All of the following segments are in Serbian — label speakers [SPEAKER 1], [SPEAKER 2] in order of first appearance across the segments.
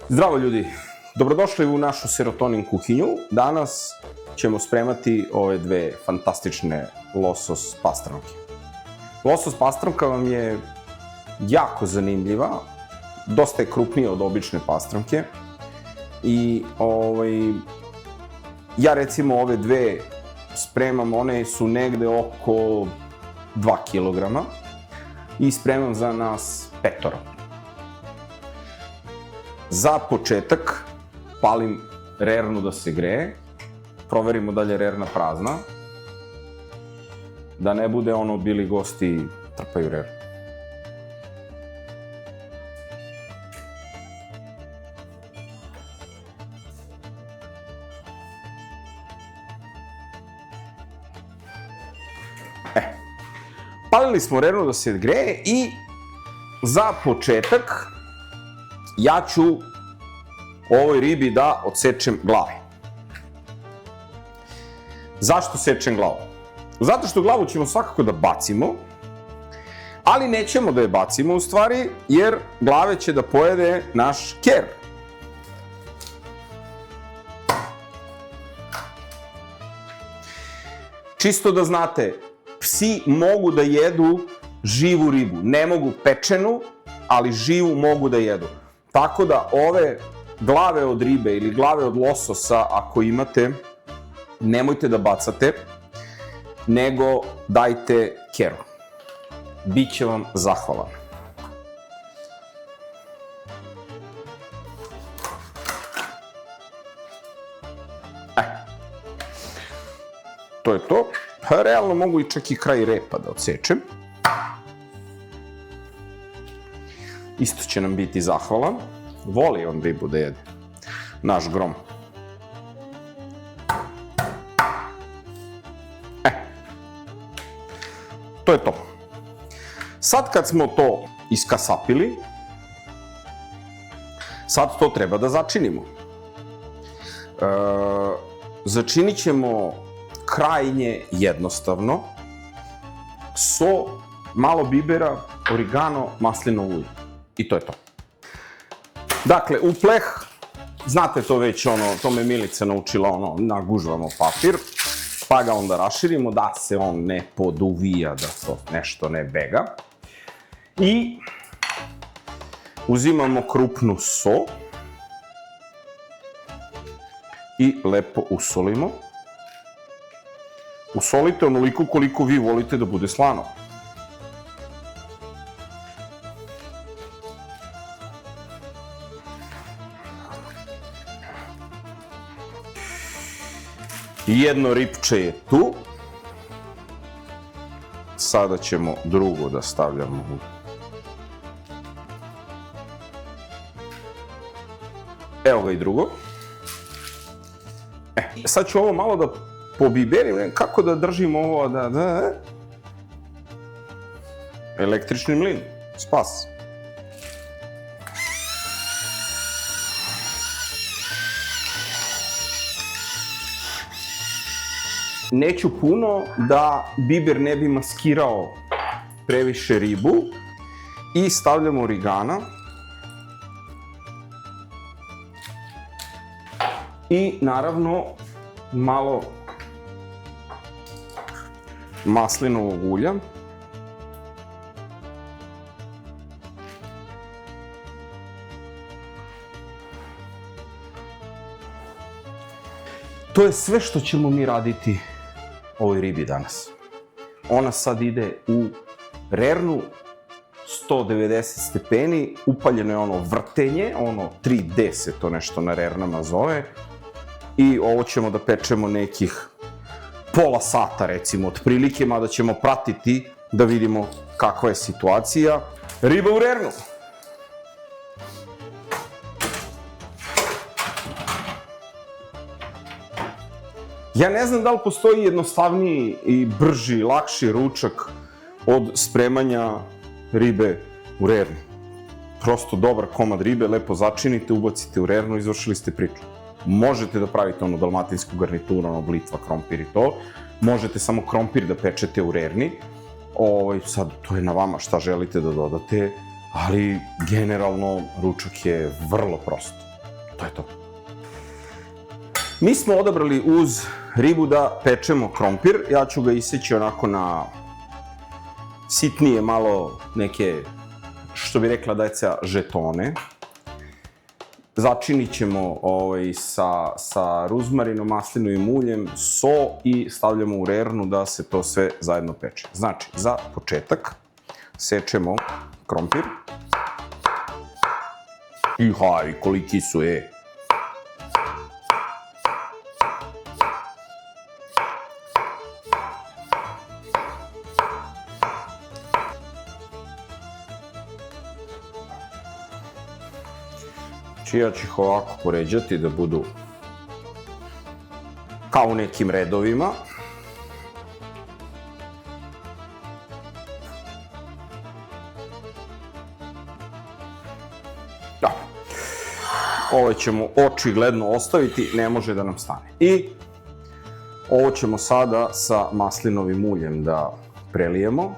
[SPEAKER 1] Zdravo ljudi, dobrodošli u našu serotonin kuhinju. Danas ćemo spremati ove dve fantastične losos pastramke. Losos pastramka vam je jako zanimljiva, dosta je krupnija od obične pastramke i ja recimo ove dve spremam, one su negde oko 2 kilograma i spremam za nas petoro. Za početak palim rernu da se greje, proverimo da li je rerna prazna, da ne bude ono bili gosti trpaju rernu. Palili smo rernu da se greje i za početak ja ću ovoj ribi da odsečem glave. Zašto sečem glavu? Zato što glavu ćemo svakako da bacimo, ali nećemo da je bacimo u stvari, jer glave će da pojede naš ker. Čisto da znate, psi mogu da jedu živu ribu, ne mogu pečenu, ali živu mogu da jedu. Tako da ove glave od ribe ili glave od lososa, ako imate, nemojte da bacate, nego dajte keru. Biće vam zahvalan. To je to. Pa realno mogu i čak i kraj repa da odsečem. Isto će nam biti zahvalan. Voli on ribu da jede. Naš grom. To je to. Sad kad smo to iskasapili, sad to treba da začinimo. Začinit ćemo krajnje jednostavno. So, malo bibera, origano, maslinovo ulje. I to je to. Dakle, u pleh, znate to već, to me Milica naučila, nagužvamo papir, pa ga onda raširimo da se on ne poduvija, da to nešto ne bega. I uzimamo krupnu so i lepo usolimo. Usolite onoliko koliko vi volite da bude slano. Jedno ripče je tu. Sada ćemo drugo da stavljamo u... Evo ga i drugo. Sad ću ovo malo da pobiberim, kako da držim ovo, Električni mlin, spas. Neću puno da biber ne bi maskirao previše ribu i stavljamo origana i naravno malo maslinovog ulja. To je sve što ćemo mi raditi ovoj ribi danas. Ona sad ide u rernu, 190 stepeni, upaljeno je ono vrtenje, 3D se to nešto na rernama zove. I ovo ćemo da pečemo nekih pola sata recimo, otprilike, mada ćemo pratiti da vidimo kakva je situacija. Riba u rernu! Ja ne znam da li postoji jednostavniji i brži, lakši ručak od spremanja ribe u rerni. Prosto dobar komad ribe, lepo začinite, ubacite u rernu, izvršili ste priču. Možete da pravite dalmatinsku garnituru, blitva, krompir i to. Možete samo krompir da pečete u rerni. Sad, to je na vama šta želite da dodate, ali generalno ručak je vrlo prost. To je to. Mi smo odabrali uz ribu da pečemo krompir. Ja ću ga iseći onako na sitnije malo neke, što bi rekla deca, žetone. Začinit ćemo sa ruzmarinom, maslinovim uljem, so i stavljamo u rernu da se to sve zajedno peče. Znači, za početak sečemo krompir. I haj, koliki su, Ja ću ih ovako poređati da budu kao u nekim redovima. Da. Ovo ćemo očigledno ostaviti, ne može da nam stane. I ovo ćemo sada sa maslinovim uljem da prelijemo.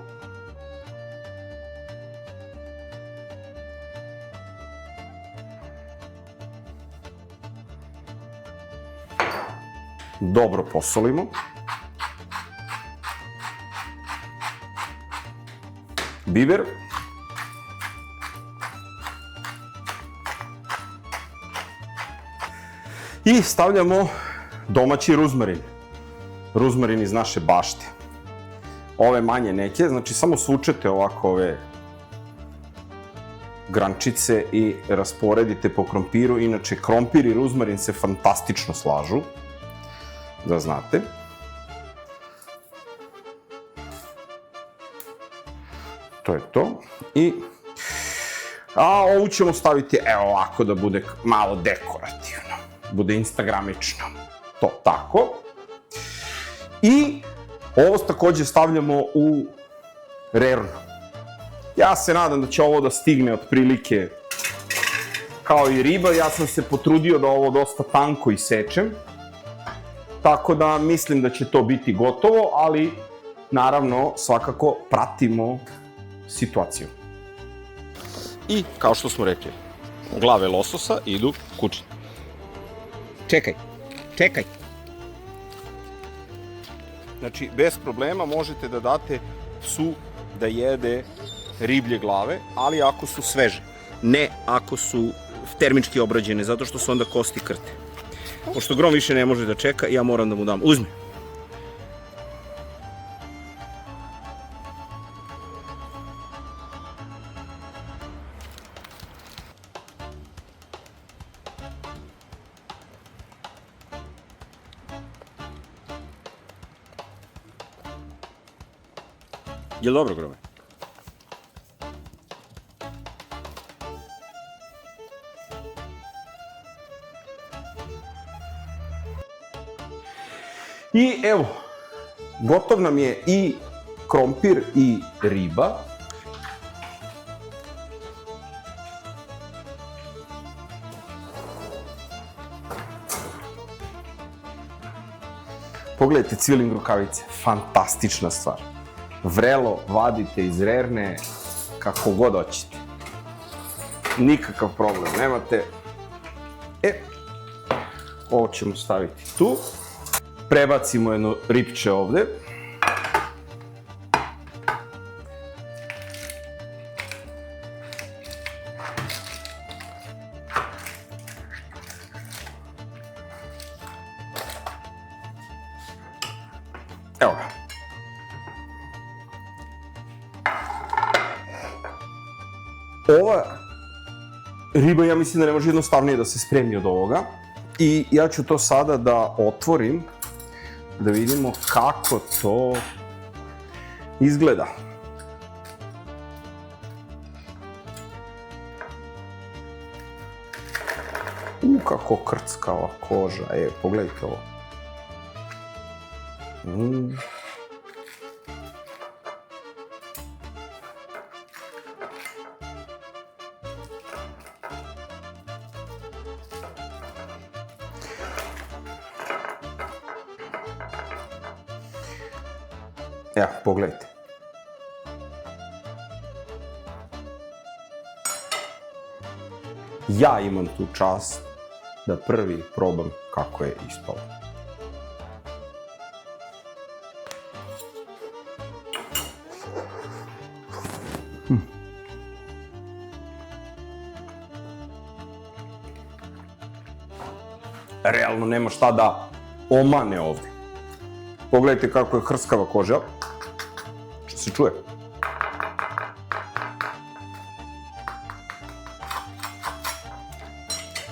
[SPEAKER 1] Dobro posolimo. Biber. I stavljamo domaći ruzmarin. Ruzmarin iz naše bašte. Ove manje neke, znači samo svučete ovako ove grančice i rasporedite po krompiru. Inače, krompir i ruzmarin se fantastično slažu. Da znate. To je to. A ovu ćemo staviti, evo ovako, da bude malo dekorativno. Bude instagramično. To tako. I ovo takođe stavljamo u rernu. Ja se nadam da će ovo da stigne otprilike kao i riba. Ja sam se potrudio da ovo dosta tanko isečem. Tako da mislim da će to biti gotovo, ali naravno svakako pratimo situaciju. I kao što smo rekli, glave lososa idu kući. Čekaj. Znači, bez problema možete da date psu da jede riblje glave, ali ako su sveže. Ne ako su termički obrađene, zato što su onda kosti krte. Pošto Grom više ne može da čeka, ja moram da mu dam. Uzmi. Jel dobro, Grome? I evo, gotov nam je i krompir i riba. Pogledajte cviling rukavice, fantastična stvar. Vrelo vadite iz rerne kako god hoćete. Nikakav problem nemate. Ovo ćemo staviti tu. Prebacimo jedno ripče ovde. Evo ga. Ova riba, ja mislim da ne može jednostavnije da se spremi od ovoga. I ja ću to sada da otvorim, da vidimo kako to izgleda. Kako krckava koža. Pogledajte ovo. Evo, pogledajte. Ja imam tu čast da prvi probam kako je ispalo. Realno nema šta da omane ovde. Pogledajte kako je hrskava koža. Što se čuje?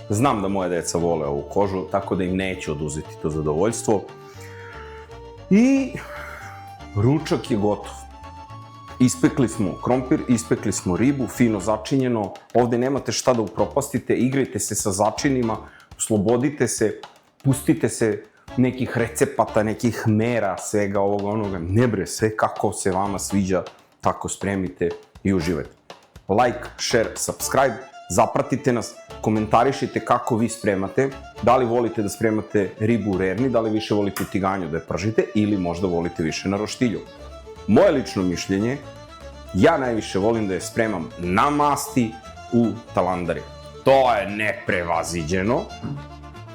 [SPEAKER 1] Znam da moja deca vole ovu kožu, tako da im neću oduzeti to zadovoljstvo. I ručak je gotov. Ispekli smo krompir, ispekli smo ribu, fino začinjeno. Ovde nemate šta da upropastite, igrajte se sa začinima, oslobodite se, pustite se nekih recepata, nekih mera, svega ovoga onoga. Ne bre, sve kako se vama sviđa, tako spremite i uživajte. Like, share, subscribe, zapratite nas, komentarišite kako vi spremate, da li volite da spremate ribu u rerni, da li više volite tiganju da je pržite ili možda volite više na roštilju. Moje lično mišljenje, ja najviše volim da je spremam na masti u talandari. To je neprevaziđeno,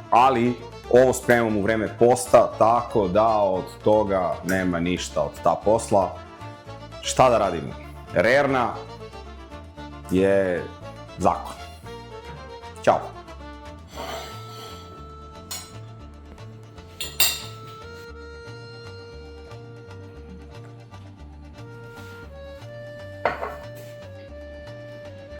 [SPEAKER 1] ali ovo spremam u vreme posta, tako da od toga nema ništa od ta posla. Šta da radimo? Rerna je zakon. Ćao!